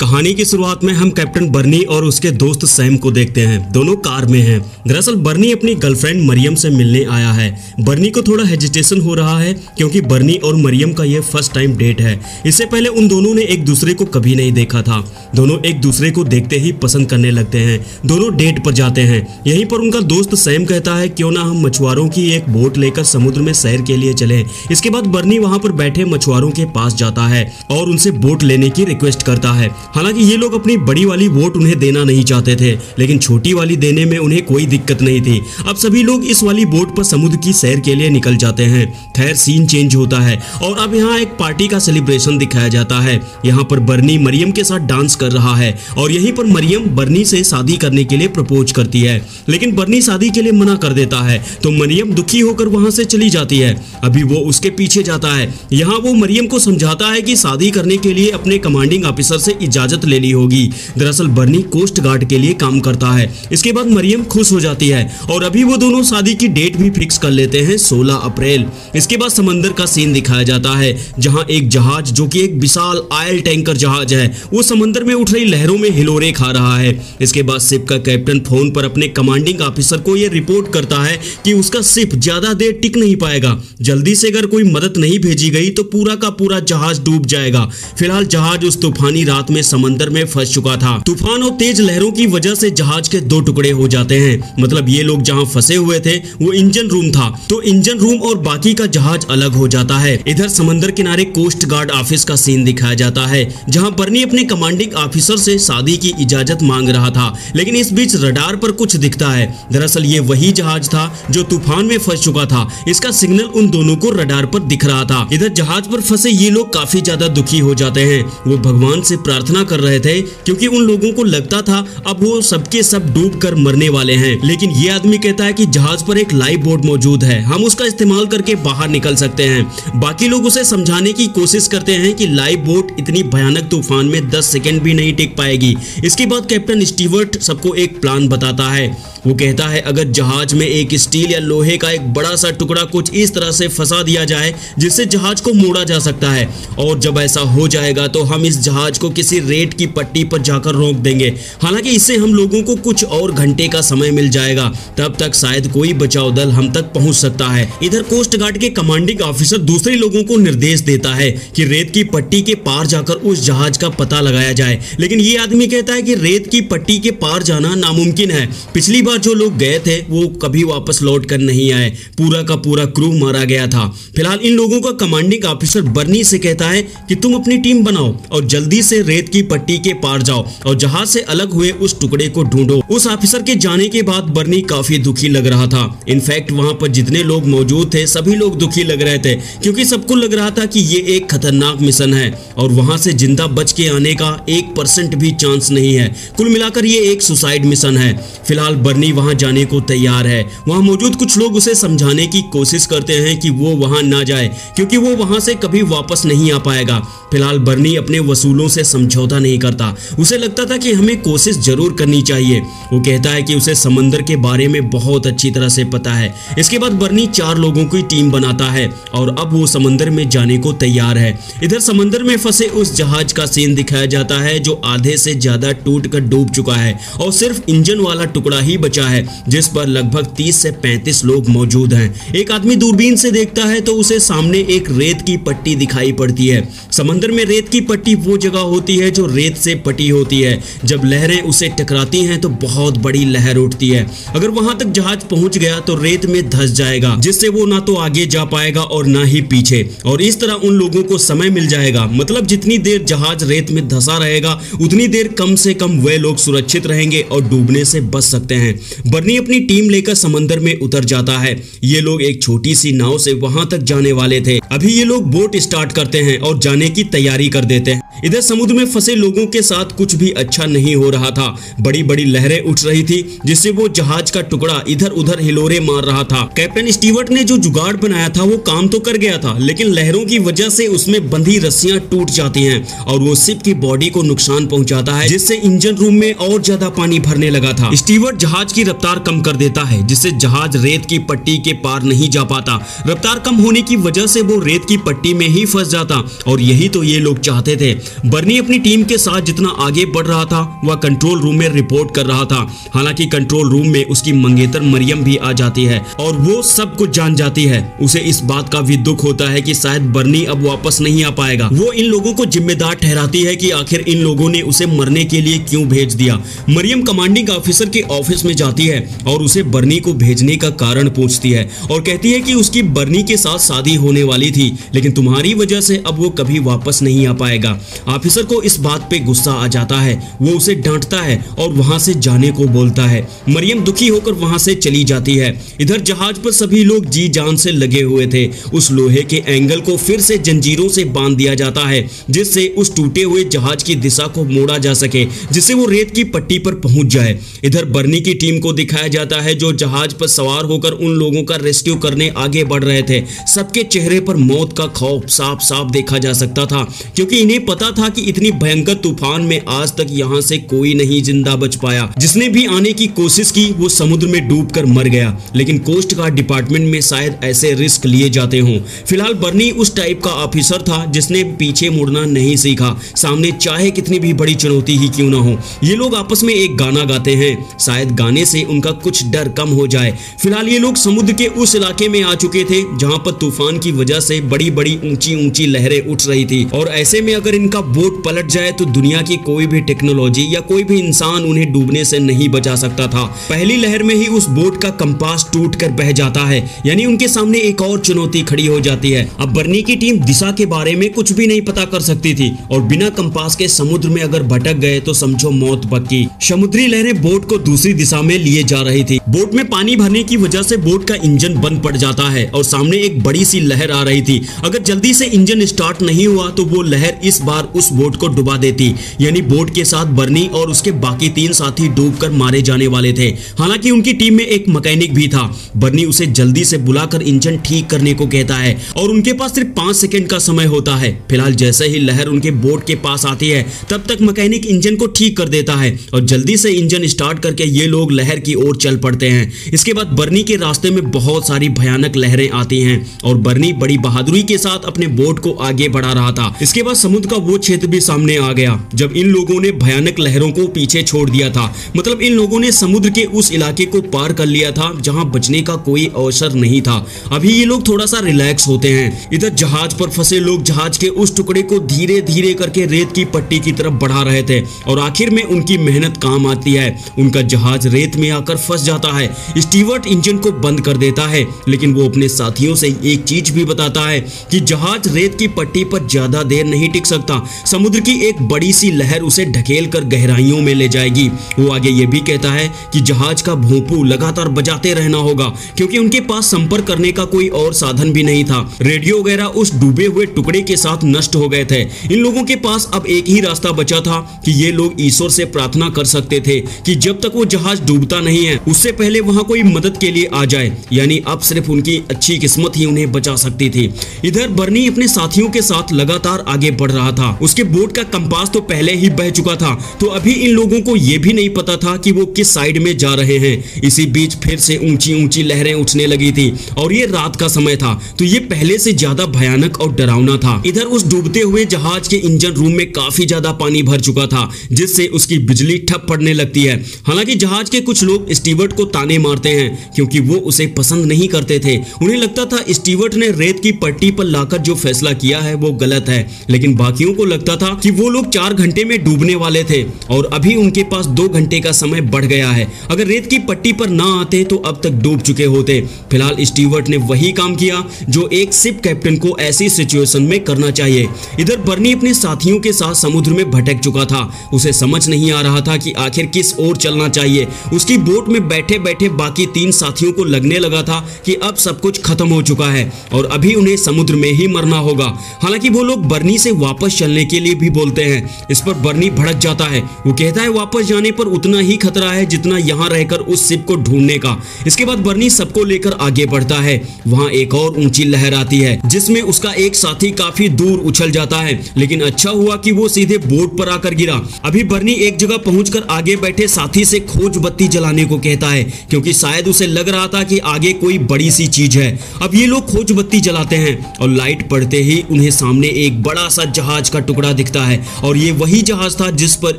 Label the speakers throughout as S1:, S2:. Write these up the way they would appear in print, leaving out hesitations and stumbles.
S1: कहानी की शुरुआत में हम कैप्टन बर्नी और उसके दोस्त सैम को देखते हैं। दोनों कार में हैं। दरअसल बर्नी अपनी गर्लफ्रेंड मरियम से मिलने आया है। बर्नी को थोड़ा हेजिटेशन हो रहा है क्योंकि बर्नी और मरियम का ये फर्स्ट टाइम डेट है। इससे पहले उन दोनों ने एक दूसरे को कभी नहीं देखा था। दोनों एक दूसरे को देखते ही पसंद करने लगते हैं। दोनों डेट पर जाते हैं। यहीं पर उनका दोस्त सैम कहता है क्यों ना हम मछुआरों की एक बोट लेकर समुद्र में सैर के लिए चलें। इसके बाद बर्नी वहां पर बैठे मछुआरों के पास जाता है और उनसे बोट लेने की रिक्वेस्ट करता है। हालांकि ये लोग अपनी बड़ी वाली बोट उन्हें देना नहीं चाहते थे, लेकिन छोटी वाली देने में उन्हें कोई दिक्कत नहीं थी। अब सभी लोग इस वाली बोट पर समुद्र की सैर के लिए निकल जाते हैं। खैर सीन चेंज होता है और अब यहाँ एक पार्टी का सेलिब्रेशन दिखाया जाता है। यहाँ पर बर्नी मरियम के साथ डांस कर रहा है और यहीं पर मरियम बर्नी से शादी करने के लिए प्रपोज करती है, लेकिन बर्नी शादी के लिए मना कर देता है तो मरियम दुखी होकर वहां से चली जाती है। अभी वो उसके पीछे जाता है। यहाँ वो मरियम को समझाता है कि शादी करने के लिए अपने कमांडिंग ऑफिसर से इजाजत लेनी होगी। दरअसल बर्नी कोस्ट गार्ड के लिए काम करता है। इसके बाद मरियम खुश हो जाती है और अभी वो दोनों शादी की डेट भी फिक्स कर लेते हैं 16 अप्रैल। इसके बाद समंदर का सीन दिखाया जाता है जहां एक जहाज जो कि एक विशाल ऑयल टैंकर जहाज है वो समंदर में उठ रही लहरों में हिलोरे खा रहा है। इसके बाद शिप का कैप्टन फोन पर अपने कमांडिंग ऑफिसर को यह रिपोर्ट करता है कि उसका शिप ज्यादा देर टिक नहीं पाएगा। जल्दी से अगर कोई मदद नहीं भेजी गई तो पूरा का पूरा जहाज डूब जाएगा। फिलहाल जहाज उस तूफानी रात में समंदर में फंस चुका था। तूफान और तेज लहरों की वजह से जहाज के 2 टुकड़े हो जाते हैं। मतलब ये लोग जहां फंसे हुए थे वो इंजन रूम था, तो इंजन रूम और बाकी का जहाज अलग हो जाता है। इधर समंदर किनारे कोस्ट गार्ड ऑफिस का सीन दिखाया जाता है जहां बर्नी अपने कमांडिंग ऑफिसर से शादी की इजाजत मांग रहा था, लेकिन इस बीच रडार पर कुछ दिखता है। दरअसल ये वही जहाज था जो तूफान में फंस चुका था। इसका सिग्नल उन दोनों को रडार पर दिख रहा था। इधर जहाज पर फंसे ये लोग काफी ज्यादा दुखी हो जाते हैं। वो भगवान से प्रार्थना कर रहे थे क्योंकि उन लोगों को लगता था अब वो सबके सब डूब कर मरने वाले हैं। लेकिन ये आदमी कहता है कि जहाज पर एक लाइफ बोट मौजूद है, हम उसका इस्तेमाल करके बाहर निकल सकते हैं। बाकी लोग उसे समझाने की कोशिश करते हैं कि लाइफ बोट इतनी भयानक तूफान में 10 सेकंड भी नहीं टिक पाएगी। इसके बाद कैप्टन स्टीवर्ट सबको एक प्लान बताता है। वो कहता है अगर जहाज में एक स्टील या लोहे का एक बड़ा सा टुकड़ा कुछ इस तरह से फंसा दिया जाए जिससे जहाज को मोड़ा जा सकता है, और जब ऐसा हो जाएगा तो हम इस जहाज को किसी रेत की पट्टी पर जाकर रोक देंगे। हालांकि इससे हम लोगों को कुछ और घंटे का समय मिल जाएगा, तब तक शायद कोई बचाव दल हम तक पहुंच सकता है। इधर कोस्ट गार्ड के कमांडिंग ऑफिसर दूसरे लोगों को निर्देश देता है कि रेत की पट्टी के पार जाकर उस जहाज का पता लगाया जाए, लेकिन ये आदमी कहता है कि रेत की पट्टी के पार जाना नामुमकिन है। पिछली बार जो लोग गए थे वो कभी वापस लौट कर नहीं आए। पूरा का पूरा क्रू मारा गया था। फिलहाल इन लोगों का कमांडिंग ऑफिसर बर्नी से कहता है कि तुम अपनी टीम बनाओ और जल्दी से रेत की पट्टी के पार जाओ और जहाज से अलग हुए उस टुकड़े को ढूंढो। उस ऑफिसर के जाने के बाद बर्नी काफी दुखी लग रहा था। इनफैक्ट वहां पर जितने लोग मौजूद थे सभी लोग दुखी लग रहे थे क्योंकि सबको लग रहा था कि ये एक खतरनाक मिशन है और वहां से जिंदा बच के आने का 1% भी चांस नहीं है। कुल मिलाकर ये एक सुसाइड मिशन है। फिलहाल बर्नी वहां जाने को तैयार है। वहां मौजूद कुछ लोग उसे समझाने की कोशिश करते हैं कि वो वहां ना जाए क्योंकि वो वहां से कभी वापस नहीं आ पाएगा। फिलहाल बर्नी अपने वसूलों से समझौता नहीं करता। उसे लगता था कि हमें कोशिश जरूर करनी चाहिए। वो कहता है कि उसे समंदर के बारे में बहुत अच्छी तरह से पता है। इसके बाद बर्नी 4 लोगों की टीम बनाता है और अब वो समंदर में जाने को तैयार है। इधर समंदर में फंसे उस जहाज का सीन दिखाया जाता है जो आधे से ज्यादा टूट कर डूब चुका है और सिर्फ इंजन वाला टुकड़ा ही बचा है जिस पर लगभग 30 से 35 लोग मौजूद हैं। एक आदमी दूरबीन से देखता है तो उसे सामने एक रेत की पट्टी दिखाई पड़ती है। समंदर में रेत की पट्टी वो जगह होती है जो रेत से पटी होती है। जब लहरें उसे टकराती हैं तो बहुत बड़ी लहर उठती है। अगर वहां तक जहाज पहुंच गया तो रेत में धंस जाएगा जिससे वो ना तो आगे जा पाएगा और ना ही पीछे, और इस तरह उन लोगों को समय मिल जाएगा। मतलब जितनी देर जहाज रेत में धंसा रहेगा उतनी देर कम से कम वे लोग सुरक्षित रहेंगे और डूबने से बच सकते हैं। बर्नी अपनी टीम लेकर समंदर में उतर जाता है। ये लोग एक छोटी सी नाव से वहां तक जाने वाले थे। अभी ये लोग बोट स्टार्ट करते हैं और जाने की तैयारी कर देते हैं। इधर समुद्र में फंसे लोगों के साथ कुछ भी अच्छा नहीं हो रहा था। बड़ी बड़ी लहरें उठ रही थी जिससे वो जहाज का टुकड़ा इधर उधर हिलोरे मार रहा था। कैप्टन स्टीवर्ट ने जो जुगाड़ बनाया था वो काम तो कर गया था, लेकिन लहरों की वजह से उसमें बंधी रस्सियां टूट जाती हैं और वो शिप की बॉडी को नुकसान पहुंचाता है जिससे इंजन रूम में और ज्यादा पानी भरने लगा था। स्टीवर्ट जहाज की रफ्तार कम कर देता है जिससे जहाज रेत की पट्टी के पार नहीं जा पाता। रफ्तार कम होने की वजह से वो रेत की पट्टी में ही फंस जाता और यही तो ये लोग चाहते थे। बर्नी अपनी टीम के साथ जितना आगे बढ़ रहा था वह कंट्रोल रूम में रिपोर्ट कर रहा था। हालांकि कंट्रोल रूम में उसकी मंगेतर मरियम भी आ जाती है और वो सब कुछ जान जाती है। उसे इस बात का भी दुख होता है कि शायद बर्नी अब वापस नहीं आ पाएगा। वो इन लोगों को जिम्मेदार ठहराती है कि आखिर इन लोगों ने उसे मरने के लिए क्यों भेज दिया। मरियम कमांडिंग ऑफिसर के ऑफिस में जाती है और उसे बर्नी को भेजने का कारण पूछती है और कहती है कि उसकी बर्नी के साथ शादी होने वाली थी, लेकिन तुम्हारी वजह से अब वो कभी वापस नहीं आ पाएगा। ऑफिसर को इस बात पे गुस्सा आ जाता है। वो उसे डांटता है और वहां से जाने को बोलता है। मरियम दुखी होकर वहां से चली जाती है। इधर जहाज पर सभी लोग जी जान से लगे हुए थे। उस लोहे के एंगल को फिर से जंजीरों से बांध दिया जाता है जिससे उस टूटे हुए जहाज की दिशा को मोड़ा जा सके, जिससे वो रेत की पट्टी पर पहुंच जाए। इधर बर्नी की टीम को दिखाया जाता है जो जहाज पर सवार होकर उन लोगों का रेस्क्यू करने आगे बढ़ रहे थे। सबके चेहरे पर मौत का खौफ साफ साफ देखा जा सकता था, क्योंकि इन्हें पता था कि इतनी भयंकर तूफान में आज तक यहाँ से कोई नहीं जिंदा बच पाया। जिसने भी आने की कोशिश की वो समुद्र में डूबकर मर गया। लेकिन कोस्ट गार्ड डिपार्टमेंट में शायद ऐसे रिस्क लिए जाते हों। फिलहाल बर्नी उस टाइप का ऑफिसर था जिसने पीछे मुड़ना नहीं सीखा, सामने चाहे कितनी भी बड़ी चुनौती ही क्यों ना हो। ये लोग आपस में एक गाना गाते हैं, शायद गाने से उनका कुछ डर कम हो जाए। फिलहाल ये लोग समुद्र के उस इलाके में आ चुके थे जहां पर तूफान की वजह से बड़ी बड़ी ऊंची ऊंची लहरें उठ रही थी और ऐसे में अगर इनका बोट पलट जाए तो दुनिया की कोई भी टेक्नोलॉजी या कोई भी इंसान उन्हें डूबने से नहीं बचा सकता था। पहली लहर में ही उस बोट का कंपास टूट कर बह जाता है, यानी उनके सामने एक और चुनौती खड़ी हो जाती है। अब बर्नी की टीम दिशा के बारे में कुछ भी नहीं पता कर सकती थी और बिना कंपास के समुद्र में अगर भटक गए तो समझो मौत पक्की। समुद्री लहरें बोट को दूसरी दिशा में लिए जा रही थी। बोट में पानी भरने की वजह से बोट का इंजन बंद पड़ जाता है और सामने एक बड़ी सी लहर आ रही थी। अगर जल्दी से इंजन स्टार्ट नहीं हुआ तो वो लहर इस बार उस बोट को डुबा देती, यानी बोट के साथ बर्नी और उसके बाकी 3 साथी डूबकर मारे जाने वाले थे। हालांकि उनकी टीम में एक मैकेनिक भी था। बर्नी उसे जल्दी से बुलाकर इंजन ठीक करने को कहता है और उनके पास सिर्फ 5 सेकंड का समय होता है। फिलहाल जैसे ही लहर उनके बोट के पास आती है तब तक मैकेनिक इंजन को ठीक कर देता है और जल्दी से इंजन स्टार्ट करके ये लोग लहर की ओर चल पड़ते हैं। इसके बाद बर्नी के रास्ते में बहुत सारी भयानक लहरें आती हैं और बर्नी बड़ी बहादुरी के साथ अपने बोट को आगे बढ़ा रहा था। इसके बाद समुद्र का वो क्षेत्र भी सामने आ गया जब इन लोगों ने भयानक लहरों को पीछे छोड़ दिया था। मतलब इन लोगों ने समुद्र के उस इलाके को पार कर लिया था जहां बचने का कोई अवसर नहीं था। अभी ये लोग थोड़ा सा रिलैक्स होते हैं। इधर जहाज पर फंसे लोग जहाज के उस टुकड़े को धीरे धीरे करके रेत की पट्टी की तरफ बढ़ा रहे थे और आखिर में उनकी मेहनत काम आती है। उनका जहाज रेत में आकर फंस जाता है। स्टीवर्ट इंजन को बंद कर देता है, लेकिन वो अपने साथियों से एक चीज भी बताता है कि जहाज रेत की पट्टी पर ज्यादा देर नहीं टिक सकता। समुद्र की एक बड़ी सी लहर उसे ढकेल कर गहराइयों में ले जाएगी। वो आगे ये भी कहता है कि जहाज का भोंपू लगातार बजाते रहना होगा क्योंकि उनके पास संपर्क करने का कोई और साधन भी नहीं था। रेडियो वगैरह उस डूबे हुए टुकड़े के साथ नष्ट हो गए थे। इन लोगों के पास अब एक ही रास्ता बचा था कि ये लोग ईश्वर से प्रार्थना कर सकते थे कि जब तक वो जहाज डूबता नहीं है उससे पहले वहां कोई मदद के लिए आ जाए, यानी अब सिर्फ उनकी अच्छी किस्मत ही उन्हें बचा सकती थी। इधर बर्नी अपने साथियों के साथ लगातार आगे बढ़ रहा था। उसके बोट का कंपास तो पहले ही बह चुका था, तो अभी इन लोगों को यह भी नहीं पता था कि वो किस साइड में जा रहे हैं। इसी बीच फिर से ऊंची ऊंची लहरें उठने लगी थी और ये रात का समय था, तो ये पहले से ज्यादा भयानक और डरावना था। इधर उस डूबते हुए जहाज के इंजन रूम में काफी ज्यादा पानी भर चुका था जिससे उसकी बिजली ठप पड़ने लगती है। हालांकि जहाज के कुछ लोग स्टीवर्ट को ताने मारते हैं क्योंकि वो उसे पसंद नहीं करते थे। उन्हें लगता था स्टीवर्ट ने रेत की पट्टी पर लाकर जो फैसला किया है वो गलत है, लेकिन बाकियों को लगता था कि वो लोग 4 घंटे में डूबने वाले थे और अभी उनके पास 2 घंटे का समय बढ़ गया है। अगर रेत की पट्टी पर ना आते तो अब तक डूब चुके होते। फिलहाल स्टीवर्ट ने वही काम किया जो एक शिप कैप्टन को ऐसी सिचुएशन में करना चाहिए। इधर बर्नी अपने साथियों के साथ समुद्र में भटक चुका था। उसे समझ नहीं आ रहा था कि आखिर किस ओर चलना चाहिए। उसकी बोट में बैठे बैठे बाकी 3 साथियों को लगने लगा था कि अब सब कुछ खत्म हो चुका है और अभी उन्हें समुद्र में ही मरना होगा। हालांकि वो लोग बर्नी से वापस चलने के लिए भी बोलते हैं। इस पर बर्नी भड़क जाता है। वो कहता है वापस जाने पर उतना ही खतरा है जितना यहाँ रहकर उस शिप को ढूंढने का। इसके बाद बर्नी सबको लेकर आगे बढ़ता है। वहाँ एक और ऊंची लहर आती है जिसमें उसका एक साथी काफी दूर उछल जाता है, लेकिन अच्छा हुआ कि वो सीधे बोट पर आकर गिरा। अभी बर्नी एक जगह पहुंचकर आगे बैठे साथी से खोज बत्ती जलाने को कहता है क्योंकि शायद उसे लग रहा था कि आगे कोई बड़ी सी चीज है। अब ये लोग खोज बत्ती जलाते हैं और लाइट पड़ते ही उन्हें सामने एक बड़ा सा जहाज का टुकड़ा दिखता है और ये वही जहाज था जिस पर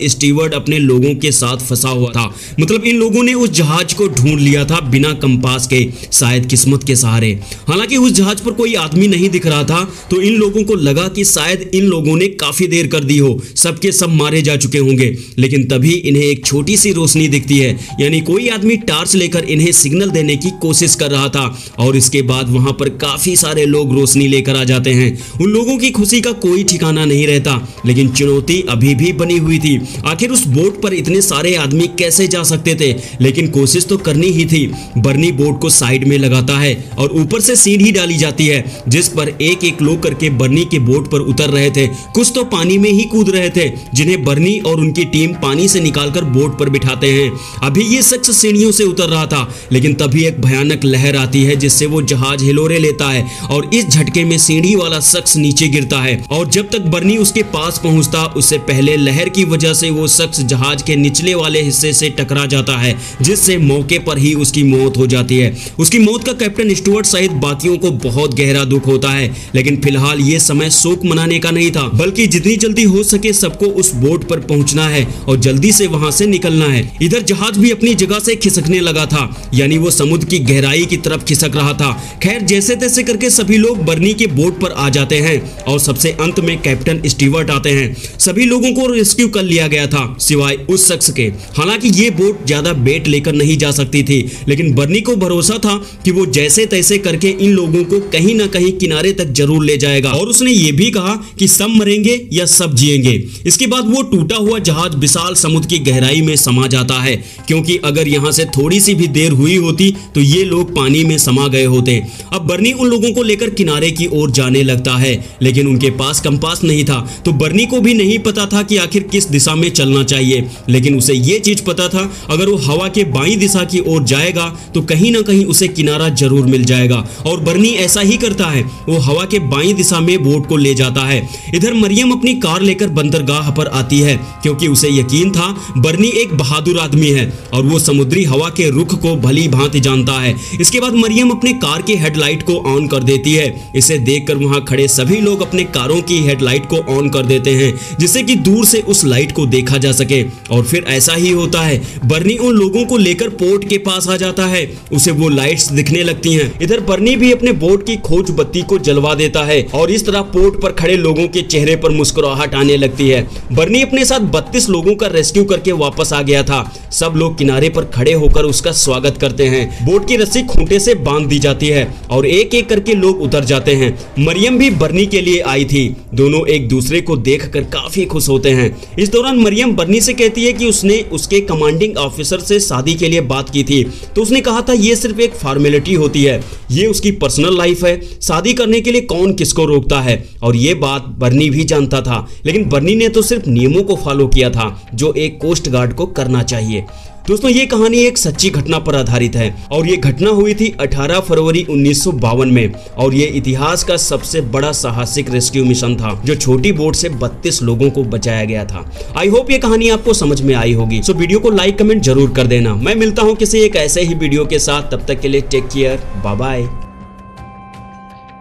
S1: स्टीवर्ड अपने लोगों के साथ फंसा हुआ था। मतलब इन लोगों ने उस जहाज को ढूंढ लिया था बिना कंपास के, शायद किस्मत के सहारे। हालांकि उस जहाज पर कोई आदमी नहीं दिख रहा था, तो इन लोगों को लगा कि शायद इन लोगों ने काफी देर कर दी हो, सबके सब मारे जा चुके होंगे। लेकिन तभी इन्हें एक छोटी सी रोशनी दिखती है, यानी कोई आदमी टार्च लेकर इन्हें सिग्नल देने की कोशिश कर रहा था। और इसके बाद वहां पर काफी सारे लोग रोशनी लेकर आ जाते हैं। उन लोगों की खुशी का कोई ठिकाना नहीं रहता, लेकिन चुनौती अभी भी बनी हुई थी। आखिर उस बोट पर इतने सारे आदमी कैसे जा सकते थे, लेकिन कोशिश तो करनी ही थी। बर्नी बोट को साइड में लगाता है और ऊपर से सीढ़ी डाली जाती है, जिस पर एक एक लोग करके बर्नी के बोट पर उतर रहे थे। कुछ तो पानी में ही कूद रहे थे, जिन्हें बर्नी और उनकी टीम पानी से निकालकर बोट पर बिठाते हैं। अभी ये शख्स सीढ़ियों से उतर रहा था, लेकिन तभी एक भयानक लहर आती है जिससे वो जहाज हिलोरे लेता है और इस झटके में सीढ़ी वाला शख्स नीचे गिरता है। और जब तक बर्नी उसके पास पहुंचता, उससे पहले लहर की वजह से वो शख्स जहाज के निचले वाले हिस्से से टकरा जाता है, जिससे मौके पर ही उसकी मौत हो जाती है। उसकी मौत का कैप्टन स्टुअर्ट सहित बाकियों को बहुत गहरा दुख होता है, लेकिन फिलहाल ये समय शोक मनाने का नहीं था, बल्कि जितनी जल्दी हो सके सबको उस बोट पर पहुंचना है और जल्दी से वहां से निकलना है। इधर जहाज भी अपनी जगह से खिसकने लगा था, यानी वो समुद्र की गहराई की तरफ खिसक रहा था। खैर जैसे तैसे करके सभी लोग बर्नी के बोट पर आ जाते हैं और सबसे अंत में कैप्टन स्टीवर्ट आते हैं। सभी लोगों को रेस्क्यू कर लिया गया था, सिवाय उस शख्स के। हालांकि ये बोट ज्यादा वेट लेकर नहीं जा सकती थी, लेकिन बर्नी को भरोसा था कि वो जैसे तैसे करके इन लोगों को कहीं ना कहीं किनारे तक जरूर ले जाएगा। और उसने ये भी कहा कि सब मरेंगे या सब जिएंगे। इसके बाद वो टूटा हुआ जहाज विशाल समुद्र की गहराई में समा जाता है, क्योंकि अगर यहाँ से थोड़ी सी भी देर हुई होती तो ये लोग पानी में समा गए होते। अब बर्नी उन लोगों को लेकर किनारे की ओर जाने लगता है, लेकिन उनके पास कंपास नहीं था, तो बर्नी को भी नहीं पता था कि आखिर किस दिशा में चलना चाहिए। लेकिन उसे ये चीज पता था, अगर वो हवा के बाईं दिशा की ओर जाएगा तो कहीं ना कहीं उसे किनारा जरूर मिल जाएगा। और बर्नी ऐसा ही करता है, वो हवा के बाईं दिशा में बोट को ले जाता है। इधर मरियम अपनी कार लेकर बंदरगाह पर आती है, क्योंकि उसे यकीन था बर्नी एक बहादुर आदमी है और वो समुद्री हवा के रुख को भली भांति जानता है। इसके बाद मरियम अपने कार की हेडलाइट को ऑन कर देती है। इसे देखकर वहां खड़े सभी लोग अपने कारों की हेडलाइट को ऑन कर देते हैं, जिससे कि दूर से उस लाइट को देखा जा सके। और फिर ऐसा ही होता है, बर्नी उन लोगों को लेकर पोर्ट के पास आ जाता है। उसे वो लाइट्स दिखने लगती हैं। इधर बर्नी भी अपने बोट की खोज बत्ती को जलवा देता है और इस तरह पोर्ट पर खड़े लोगों के चेहरे पर मुस्कुराहट आने लगती है। बर्नी अपने साथ 32 लोगों का रेस्क्यू करके वापस आ गया था। सब लोग किनारे पर खड़े होकर उसका स्वागत करते हैं। बोट की रस्सी खूंटे से बांध दी जाती है और एक एक करके लोग उतर जाते हैं। मरियम भी बर्नी के लिए आई थी। दोनों एक दूसरे को देखकर काफी खुश होते हैं। इस दौरान मरियम बर्नी से कहती है कि उसने उसके कमांडिंग ऑफिसर से शादी के लिए बात की थी, तो उसने कहा था ये सिर्फ एक फॉर्मेलिटी होती है, ये उसकी पर्सनल लाइफ है, शादी करने के लिए कौन किसको रोकता है। और ये बात बर्नी भी जानता था, लेकिन बर्नी ने तो सिर्फ नियमों को फॉलो किया था जो एक कोस्ट गार्ड को करना चाहिए। दोस्तों ये कहानी एक सच्ची घटना पर आधारित है और ये घटना हुई थी 18 फरवरी 1952 में और ये इतिहास का सबसे बड़ा साहसिक रेस्क्यू मिशन था, जो छोटी बोट से 32 लोगों को बचाया गया था। आई होप ये कहानी आपको समझ में आई होगी। सो वीडियो को लाइक कमेंट जरूर कर देना। मैं मिलता हूँ किसी एक ऐसे ही वीडियो के साथ, तब तक के लिए टेक केयर, बाय बाय।